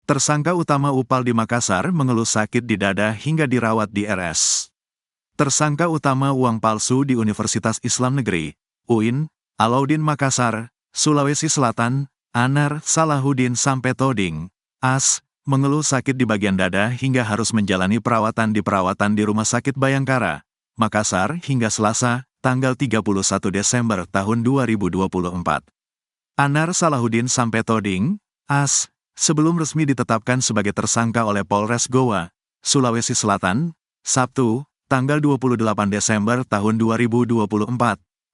Tersangka utama Upal di Makassar mengeluh sakit di dada hingga dirawat di RS. Tersangka utama uang palsu di Universitas Islam Negeri, UIN, Alauddin Makassar, Sulawesi Selatan, Anar Salahuddin Sampetoding, AS, mengeluh sakit di bagian dada hingga harus menjalani perawatan di Rumah Sakit Bayangkara, Makassar hingga Selasa, tanggal 31 Desember tahun 2024. Anar Salahuddin Sampetoding, AS, sebelum resmi ditetapkan sebagai tersangka oleh Polres Goa, Sulawesi Selatan, Sabtu, tanggal 28 Desember tahun 2024,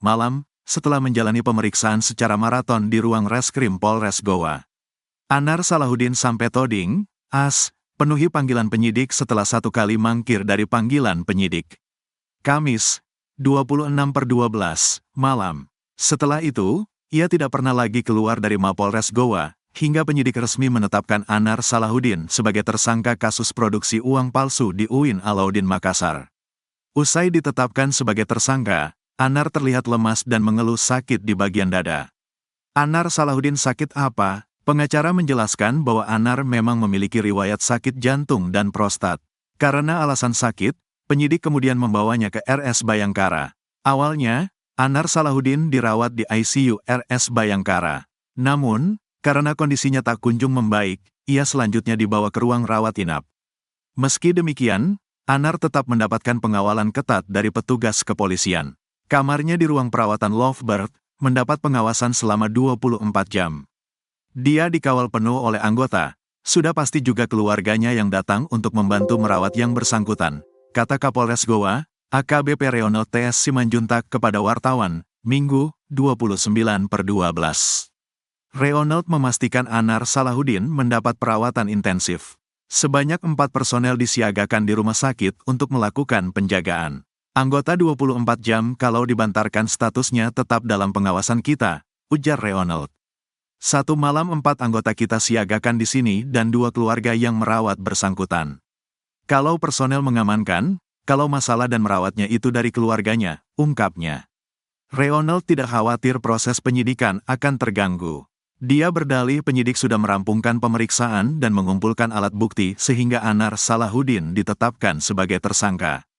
malam, setelah menjalani pemeriksaan secara maraton di ruang reskrim Polres Goa. Anar Salahuddin Sampetoding, AS, penuhi panggilan penyidik setelah 1 kali mangkir dari panggilan penyidik. Kamis, 26/12, malam. Setelah itu, ia tidak pernah lagi keluar dari Mapolres Goa, hingga penyidik resmi menetapkan Anar Salahuddin sebagai tersangka kasus produksi uang palsu di UIN Alauddin Makassar. Usai ditetapkan sebagai tersangka, Anar terlihat lemas dan mengeluh sakit di bagian dada. Anar Salahuddin sakit apa? Pengacara menjelaskan bahwa Anar memang memiliki riwayat sakit jantung dan prostat. Karena alasan sakit, penyidik kemudian membawanya ke RS Bayangkara. Awalnya, Anar Salahuddin dirawat di ICU RS Bayangkara. Namun, karena kondisinya tak kunjung membaik, ia selanjutnya dibawa ke ruang rawat inap. Meski demikian, Anar tetap mendapatkan pengawalan ketat dari petugas kepolisian. Kamarnya di ruang perawatan Lovebird mendapat pengawasan selama 24 jam. Dia dikawal penuh oleh anggota, sudah pasti juga keluarganya yang datang untuk membantu merawat yang bersangkutan, kata Kapolres Goa, AKBP Reonald TS Simanjuntak kepada wartawan, Minggu, 29/12. Reonald memastikan Anar Salahuddin mendapat perawatan intensif. Sebanyak 4 personel disiagakan di rumah sakit untuk melakukan penjagaan. Anggota 24 jam kalau dibantarkan statusnya tetap dalam pengawasan kita, ujar Reonald. 1 malam 4 anggota kita siagakan di sini dan 2 keluarga yang merawat bersangkutan. Kalau personel mengamankan, kalau masalah dan merawatnya itu dari keluarganya, ungkapnya. Reonald tidak khawatir proses penyidikan akan terganggu. Dia berdalih penyidik sudah merampungkan pemeriksaan dan mengumpulkan alat bukti sehingga Anar Salahuddin ditetapkan sebagai tersangka.